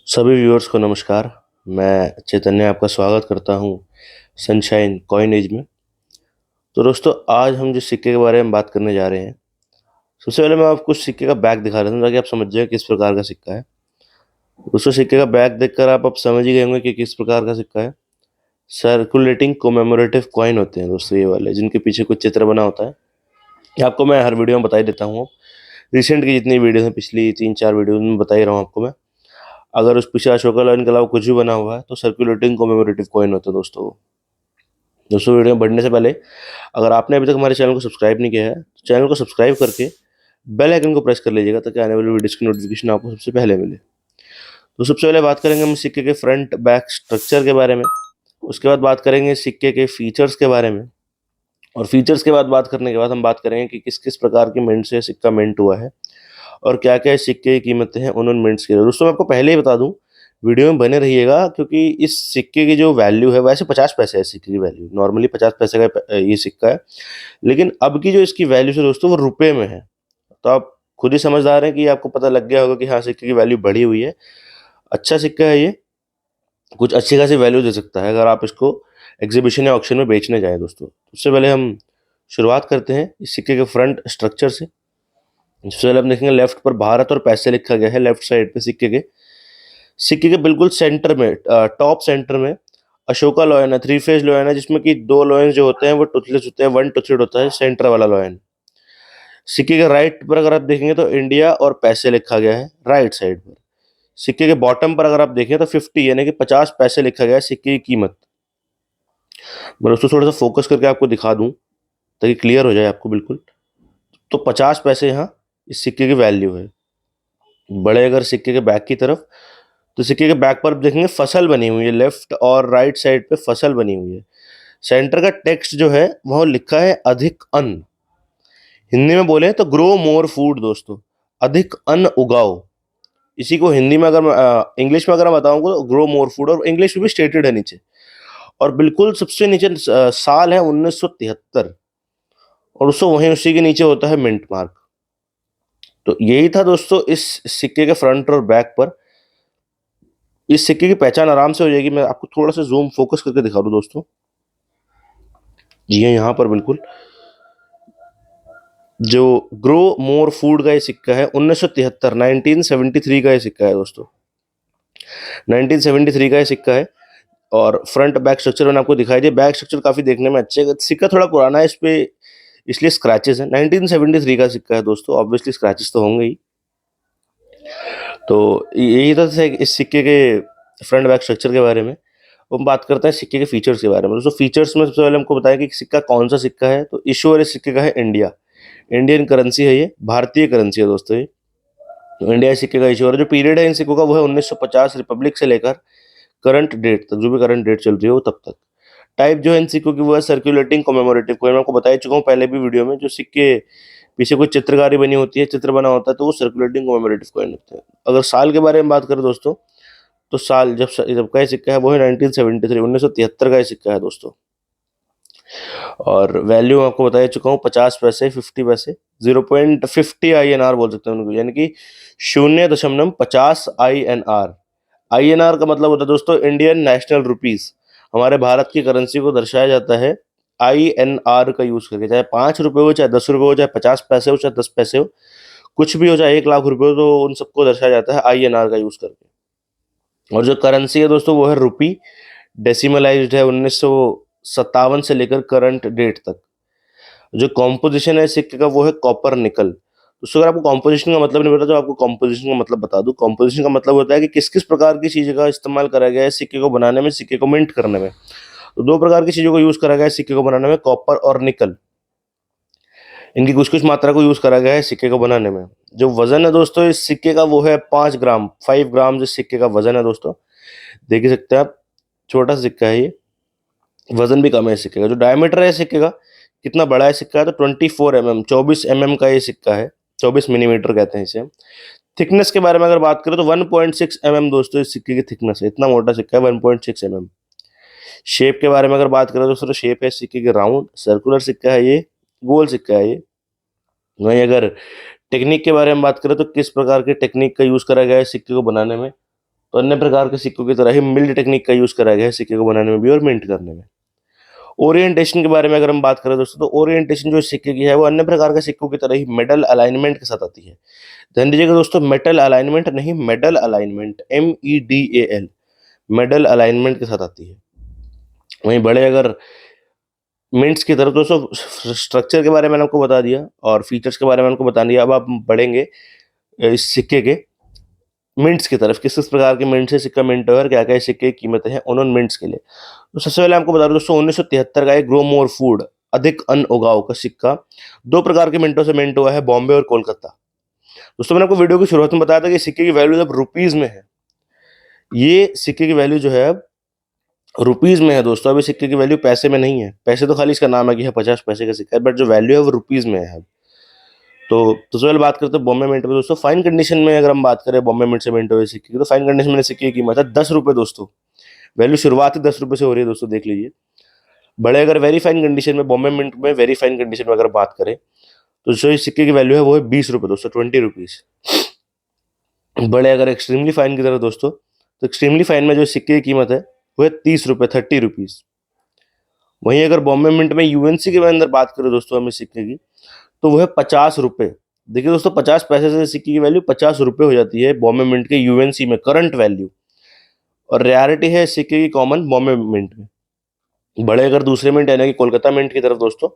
सभी व्यूअर्स को नमस्कार। मैं चैतन्य आपका स्वागत करता हूँ सनशाइन कॉइन एज में। तो दोस्तों, आज हम जिस सिक्के के बारे में बात करने जा रहे हैं, सबसे पहले मैं आपको सिक्के का बैग दिखा देता हूँ ताकि आप समझ जाए किस प्रकार का सिक्का है। दोस्तों, सिक्के का बैग देखकर आप अब समझ ही गए होंगे कि किस प्रकार का सिक्का है। सर्कुलेटिंग कोमेमोरेटिव कॉइन होते हैं दोस्तों ये वाले, जिनके पीछे कुछ चित्र बना होता है। ये आपको मैं हर वीडियो में बता ही देता हूँ। रिसेंट की जितनी वीडियो हैं, पिछली 3-4 वीडियो में बता ही रहा हूँ आपको मैं। अगर उस पीछे अशोका लाइन के अलावा कुछ भी बना हुआ है तो सर्कुलेटिंग कोमेमोरेटिव कॉइन होता है दोस्तों। दोस्तों, वीडियो में बढ़ने से पहले अगर आपने अभी तक हमारे चैनल को सब्सक्राइब नहीं किया है तो चैनल को सब्सक्राइब करके बेल आइकन को प्रेस कर लीजिएगा ताकि आने वाली वीडियोस की नोटिफिकेशन आपको सबसे पहले मिले। तो सबसे पहले बात करेंगे हम सिक्के के फ्रंट बैक स्ट्रक्चर के बारे में। उसके बाद बात करेंगे सिक्के के फीचर्स के बारे में। और फीचर्स के बाद बात करने के बाद हम बात करेंगे कि किस किस प्रकार की मिंट से सिक्का मिंट हुआ है और क्या क्या सिक्के की कीमतें हैं उन मिंट्स के लिए। दोस्तों, मैं आपको पहले ही बता दूं, वीडियो में बने रहिएगा, क्योंकि इस सिक्के की जो वैल्यू है, वैसे 50 पैसे है सिक्के की वैल्यू, नॉर्मली 50 पैसे का ये सिक्का है। लेकिन अब की जो इसकी वैल्यू है दोस्तों, वो रुपए में है। तो आप खुद ही समझदार हैं कि आपको पता लग गया होगा कि हाँ, सिक्के की वैल्यू बढ़ी हुई है। अच्छा सिक्का है ये, कुछ अच्छी खासी वैल्यू दे सकता है अगर आप इसको एग्जीबिशन या ऑक्शन में बेचने जाएं दोस्तों। उससे पहले हम शुरुआत करते हैं इस सिक्के के फ्रंट स्ट्रक्चर से। सबसे पहले आप देखेंगे लेफ्ट पर भारत और पैसे लिखा गया है, लेफ्ट साइड पे सिक्के के बिल्कुल सेंटर में, टॉप सेंटर में अशोका लॉयन है, 3 फेज लॉयन है, जिसमें कि 2 लॉयन जो होते हैं वो टुथलेस होते हैं, 1 टुथलेड होता है सेंटर वाला लॉयन। सिक्के के राइट पर अगर आप देखेंगे तो इंडिया और पैसे लिखा गया है राइट साइड पर। सिक्के के बॉटम पर अगर आप देखें तो 50 यानी कि 50 पैसे लिखा गया है सिक्के की कीमत। मैं उसको थोड़ा सा फोकस करके आपको दिखा दूं ताकि क्लियर हो जाए आपको बिल्कुल। तो 50 पैसे यहाँ इस सिक्के की वैल्यू है। बड़े अगर सिक्के के बैक की तरफ, तो सिक्के के बैक पर देखेंगे फसल बनी हुई है, लेफ्ट और राइट साइड पे फसल बनी हुई है। सेंटर का टेक्स्ट जो है वह लिखा है अधिक अन्न। हिंदी में बोले तो ग्रो मोर फूड दोस्तों, अधिक अन्न उगाओ। इसी को हिंदी में अगर इंग्लिश में अगर मैं बताऊंगा तो ग्रो मोर फूड, और इंग्लिश में भी स्टेटेड है नीचे। और बिल्कुल सबसे नीचे साल है 1973, और उसको वहीं उसी के नीचे होता है मिंट मार्क। तो यही था दोस्तों इस सिक्के के फ्रंट और बैक पर। इस सिक्के की पहचान आराम से हो जाएगी। मैं आपको थोड़ा सा जूम फोकस करके दिखा दूं दोस्तों। जी हाँ, यहाँ पर बिल्कुल जो ग्रो मोर फूड का ये सिक्का है 1973, 1973 का ये सिक्का है दोस्तों। 1973 का ये सिक्का है। और फ्रंट बैक स्ट्रक्चर मैंने आपको दिखाई दिया। बैक स्ट्रक्चर काफी देखने में अच्छे है। सिक्का थोड़ा पुराना है, इस पे इसलिए स्क्रैचेस है। 1973 का सिक्का है दोस्तों, ऑब्वियसली स्क्रैचेस तो होंगे ही। तो यही था इस सिक्के के फ्रंट बैक स्ट्रक्चर के बारे में। अब हम बात करते हैं सिक्के के फीचर्स के बारे में। दोस्तों, फीचर्स में सबसे पहले हमको बताया कि सिक्का कौन सा सिक्का है। तो इशूअर इस सिक्के का है इंडिया। इंडियन करेंसी है, ये भारतीय करेंसी है दोस्तों ये। तो इंडिया इस सिक्के का इशूअर है। जो पीरियड है इन सिक्कों का वो है 1950 रिपब्लिक से लेकर करंट डेट तक, जो भी करंट डेट चल रही है वो तब तक। टाइप जो है इन सिक्कों की वो है सर्कुलेटिंग कोमेमोरेटिव कॉइन। मैं आपको बता ही चुका हूँ पहले भी वीडियो में, जो सिक्के पीछे कोई चित्रकारी बनी होती है, चित्र बना होता है, तो वो सर्कुलेटिंग कोमेमोरेटिव कॉइन होते हैं। अगर साल के बारे में बात करें दोस्तों, तो साल जब का ये सिक्का है वो है 1973, 1973 का ये सिक्का है दोस्तों। और वैल्यू आपको बता चुका हूँ, 50 पैसे, 50 पैसे, 0.50 INR बोल सकते हैं उनको, यानी कि 0.50 INR। INR का मतलब होता है दोस्तों इंडियन नेशनल रुपीस। हमारे भारत की करेंसी को दर्शाया जाता है INR का यूज करके। चाहे 5 रुपए हो, चाहे 10 रुपए हो, चाहे 50 पैसे हो, चाहे 10 पैसे हो, कुछ भी हो, चाहे 1 लाख रुपए हो, तो उन सबको दर्शाया जाता है INR का यूज करके। और जो करेंसी है दोस्तों वो है रुपी। डेसिमलाइज्ड है 1957 से लेकर करंट डेट तक। जो कॉम्पोजिशन है सिक्के का वो है कॉपर निकल। दोस्तों, अगर आपको कॉम्पोजिशन का मतलब नहीं पता तो आपको कॉम्पोजिशन का मतलब बता दूं। कॉम्पोजिशन का मतलब होता है कि किस किस प्रकार की चीज का इस्तेमाल करा गया है सिक्के को बनाने में, सिक्के को मिंट करने में। तो 2 प्रकार की चीजों को यूज करा गया है सिक्के को बनाने में, कॉपर और निकल। इनकी कुछ कुछ मात्रा को यूज करा गया है सिक्के को बनाने में। जो वजन है दोस्तों इस सिक्के का वो है 5 ग्राम, 5 ग्राम इस सिक्के का वजन है दोस्तों। देख ही सकते हैं आप, छोटा सा सिक्का है ये, वजन भी कम है इस सिक्के का। जो डायमीटर है सिक्के का, कितना बड़ा है सिक्का है, तो 24 mm, 24 mm का ये सिक्का है। 24 मिलीमीटर कहते हैं इसे। थिकनेस के बारे में अगर बात करें तो 1.6 mm दोस्तों इस सिक्के की थिकनेस है। इतना मोटा सिक्का है, 1.6 mm। शेप के बारे में अगर बात करें दोस्तों, तो शेप है सिक्के के राउंड, सर्कुलर सिक्का है ये, गोल सिक्का है ये। वहीं अगर टेक्निक के बारे में बात करें तो किस प्रकार के टेक्निक का यूज करा गया है सिक्के को बनाने में, तो अन्य प्रकार के सिक्कों की तरह ही मिल्ड टेक्निक का यूज करा गया है सिक्के को बनाने में भी और मिंट करने में। ओरिएंटेशन के बारे में अगर हम बात करें दोस्तों, तो ओरिएंटेशन जो सिक्के की है वो अन्य प्रकार के सिक्कों की तरह ही मेडल अलाइनमेंट के साथ आती है। ध्यान दीजिएगा दोस्तों, मेटल अलाइनमेंट नहीं, medal alignment, MEDAL, medal alignment के साथ आती है। वहीं बड़े अगर मिंट्स की तरफ दोस्तों, स्ट्रक्चर के बारे में मैंने आपको बता दिया और फीचर्स के बारे में आपको बता दिया। अब आप बढ़ेंगे इस सिक्के के मिंट्स की तरफ, किस किस प्रकार के मिंट से सिक्का मिंट है और क्या क्या सिक्के की कीमतें हैं उन मिंट्स के लिए। तो सबसे पहले आपको बता दूं दोस्तों, 1973 का एक ग्रो मोर फूड, अधिक अन्न उगाओ का सिक्का दो प्रकार के मिंटों से मिंट हुआ है, बॉम्बे और कोलकाता। दोस्तों मैंने आपको वीडियो की शुरुआत में बताया था कि सिक्के की वैल्यू अब रुपीज में है। ये सिक्के की वैल्यू जो है अब रुपीज में है दोस्तों। अभी सिक्के की वैल्यू पैसे में नहीं है, पैसे तो खाली इसका नाम है कि है 50 पैसे का सिक्का है, बट जो वैल्यू है वो रुपीज में है। तो सबसे पहले बात करते हैं बॉम्बे मिंट में दोस्तों। फाइन कंडीशन में अगर हम बात करें बॉम्बे मिंट से मिंट हुए सिक्के की, तो फाइन कंडीशन में सिक्के की कीमत है 10 रुपये दोस्तों। वैल्यू शुरुआत ही 10 रुपये से हो रही है दोस्तों, देख लीजिए। बड़े अगर वेरी फाइन कंडीशन में, बॉम्बे मिंट में वेरी फाइन कंडीशन में अगर बात करें, तो जो इस सिक्के की वैल्यू है वो है 20 रुपये दोस्तों, 20 रुपीज। बड़े अगर एक्सट्रीमली फाइन की तरफ दोस्तों, तो एक्सट्रीमली फाइन में जो सिक्के की कीमत है वो है 30 रुपये, 30 रुपीज। वहीं अगर बॉम्बे मिंट में यूएनसी के अंदर बात करें दोस्तों हमें सिक्के की, तो वो है 50 रुपये। देखिए दोस्तों, 50 पैसे से सिक्के की वैल्यू 50 रुपये हो जाती है बॉम्बे मिंट के यूएनसी में करंट वैल्यू, और रेयरिटी है सिक्के की कॉमन बॉम्बे मिंट में। बड़े अगर दूसरे मिंट यानी कि कोलकाता मिंट की तरफ दोस्तों,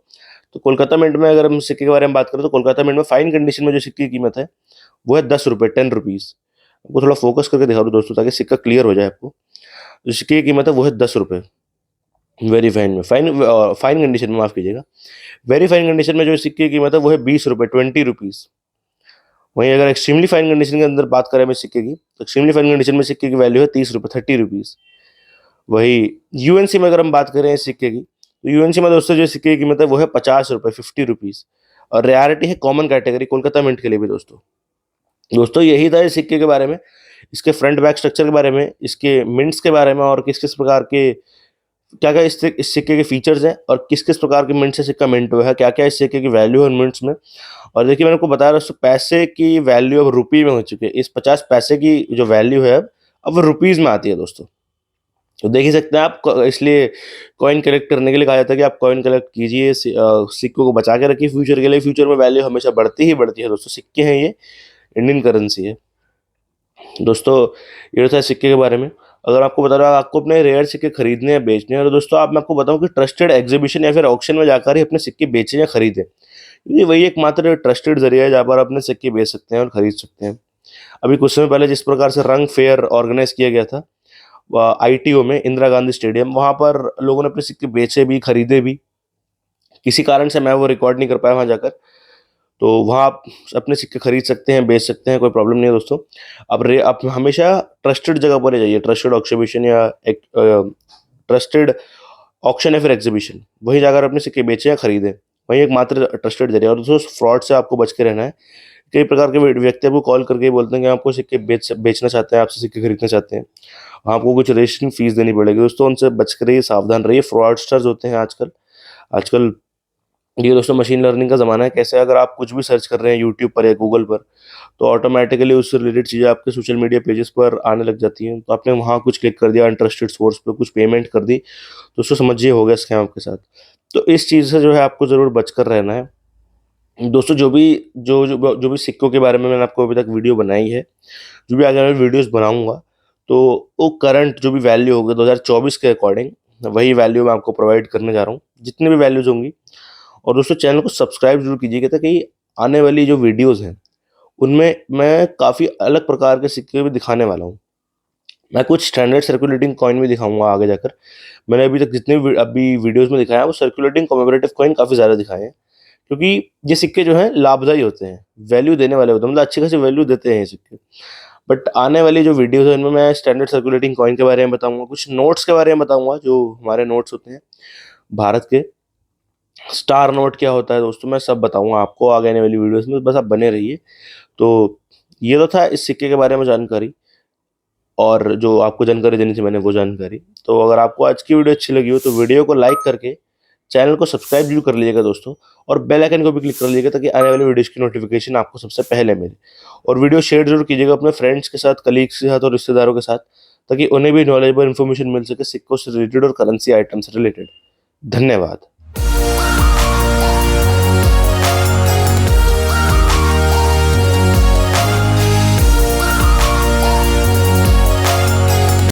तो कोलकाता मिंट में अगर हम सिक्के के बारे में बात करें, तो कोलकाता मिंट में फाइन कंडीशन में जो सिक्के की कीमत है वो है 10 रुपये, 10 रुपीज। आपको थोड़ा फोकस करके दिखा दूं दोस्तों ताकि सिक्का क्लियर हो जाए आपको। जो सिक्के की कीमत है वो है 10 रुपये वेरी फाइन में, फाइन कंडीशन में, माफ कीजिएगा। वेरी फाइन कंडीशन में जो सिक्के की कीमत है वो है 20 रुपये, 20 रुपीज। वहीं अगर एक्सट्रीमली फाइन कंडीशन के अंदर बात करें हमें सिक्के की, तो एक्सट्रीमली फाइन कंडीशन में सिक्के की वैल्यू है 30 रुपये, 30 रुपीज। वही यूएनसी में अगर हम बात करें सिक्के की, तो यूएनसी में दोस्तों जो सिक्के की कीमत है वो है 50 रुपये, 50 रुपीज। और रेयरिटी है कॉमन कैटेगरी कोलकाता मिंट के लिए भी दोस्तों। दोस्तों यही था इस सिक्के के बारे में, इसके फ्रंट बैक स्ट्रक्चर के बारे में, इसके मिंट्स के बारे में, और किस किस प्रकार के क्या क्या इस सिक्के के फीचर्स हैं, और किस किस प्रकार के मिंट से सिक्का मिंट हुआ है, क्या क्या इस सिक्के की वैल्यू है मिंट्स में। और देखिए मैंने आपको बताया दोस्तों, पैसे की वैल्यू अब रुपये में हो चुकी है। इस 50 पैसे की जो वैल्यू है अब रुपीज में आती है दोस्तों। तो देख ही सकते हैं आप, इसलिए कॉइन कलेक्ट करने के लिए कहा जाता है कि आप कॉइन कलेक्ट कीजिए, सिक्कों को बचा के रखिए फ्यूचर के लिए। फ्यूचर में वैल्यू हमेशा बढ़ती ही बढ़ती है दोस्तों। सिक्के हैं, ये इंडियन करेंसी है दोस्तों। ये था सिक्के के बारे में। अगर आपको बता रहा आपको अपने रेयर सिक्के खरीदने या बेचने हैं, तो दोस्तों आप मैं आपको बताऊं कि ट्रस्टेड एग्जीबिशन या फिर ऑक्शन में जाकर ही अपने सिक्के बेचें या खरीदें। ये वही एकमात्र ट्रस्टेड जरिया है जहाँ पर अपने सिक्के बेच सकते हैं और खरीद सकते हैं। अभी कुछ समय पहले जिस प्रकार से रंग फेयर ऑर्गेनाइज किया गया था ITO में, इंदिरा गांधी स्टेडियम, वहां पर लोगों ने अपने सिक्के बेचे भी खरीदे भी। किसी कारण से मैं वो रिकॉर्ड नहीं कर पाया वहां जाकर, तो वहाँ आप अपने सिक्के खरीद सकते हैं, बेच सकते हैं, कोई प्रॉब्लम नहीं है दोस्तों। आप हमेशा ट्रस्टेड जगह पर ही जाइए, ट्रस्टेड ऑक्सिबिशन या एक ट्रस्टेड ऑक्शन या फिर एग्जीबिशन, वहीं जाकर अपने सिक्के बेचें या खरीदें। वहीं एक मात्र ट्रस्टेड जरिया। और दोस्तों फ्रॉड से आपको बच के रहना है। कई प्रकार के व्यक्ति आपको कॉल करके बोलते हैं कि आपको सिक्के बेचना चाहते हैं, आपसे सिक्के खरीदना चाहते हैं, आपको कुछ रजिस्ट्रेशन फीस देनी पड़ेगी दोस्तों। उनसे बच कर रहिए, सावधान रहिए। फ्रॉडस्टर्स होते हैं आजकल। आजकल ये दोस्तों मशीन लर्निंग का ज़माना है। कैसे, अगर आप कुछ भी सर्च कर रहे हैं यूट्यूब पर या गूगल पर, तो ऑटोमेटिकली उससे रिलेटेड चीज़ें आपके सोशल मीडिया पेजेस पर आने लग जाती हैं। तो आपने वहाँ कुछ क्लिक कर दिया अनट्रस्टेड सोर्स पे, कुछ पेमेंट कर दी, तो उसको समझिए हो गया स्कैम आपके साथ। तो इस चीज़ से जो है आपको ज़रूर बचकर रहना है दोस्तों। जो भी सिक्कों के बारे में मैंने आपको अभी तक वीडियो बनाई है, जो भी आगे मैं वीडियोस बनाऊंगा, तो वो करंट जो भी वैल्यू होगी 2024 के अकॉर्डिंग, वही वैल्यू मैं आपको प्रोवाइड करने जा रहा हूँ, जितनी भी वैल्यूज होंगी। और दोस्तों चैनल को सब्सक्राइब जरूर कीजिएगा ताकि आने वाली जो वीडियोस हैं उनमें मैं काफ़ी अलग प्रकार के सिक्के भी दिखाने वाला हूँ। मैं कुछ स्टैंडर्ड सर्कुलेटिंग कॉइन भी दिखाऊंगा आगे जाकर। मैंने अभी तक जितने अभी वीडियोस में दिखाया है वो सर्कुलेटिंग कॉमेमोरेटिव कॉइन काफ़ी ज़्यादा दिखाए हैं, क्योंकि ये सिक्के जो हैं लाभदायी होते हैं, वैल्यू देने वाले होते हैं, मतलब अच्छी खासी वैल्यू देते हैं ये सिक्के। बट आने वाली जो वीडियोस है इनमें मैं स्टैंडर्ड सर्कुलेटिंग कॉइन के बारे में बताऊंगा, कुछ नोट्स के बारे में बताऊंगा, जो हमारे नोट्स होते हैं भारत के। स्टार नोट क्या होता है दोस्तों, मैं सब बताऊंगा आपको आगे आने वाली वीडियोस में, बस आप बने रहिए। तो ये तो था इस सिक्के के बारे में जानकारी, और जो आपको जानकारी देनी थी मैंने वो जानकारी। तो अगर आपको आज की वीडियो अच्छी लगी हो तो वीडियो को लाइक करके चैनल को सब्सक्राइब जरूर कर लीजिएगा दोस्तों, और बेल आइकन को भी क्लिक कर लीजिएगा ताकि आने वाले वीडियोज़ की नोटिफिकेशन आपको सबसे पहले मिले। और वीडियो शेयर जरूर कीजिएगा अपने फ्रेंड्स के साथ, कलीग्स के साथ और रिश्तेदारों के साथ, ताकि उन्हें भी नॉलेजेबल इन्फॉर्मेशन मिल सके सिक्कों से रिलेटेड और करेंसी आइटम से रिलेटेड। धन्यवाद।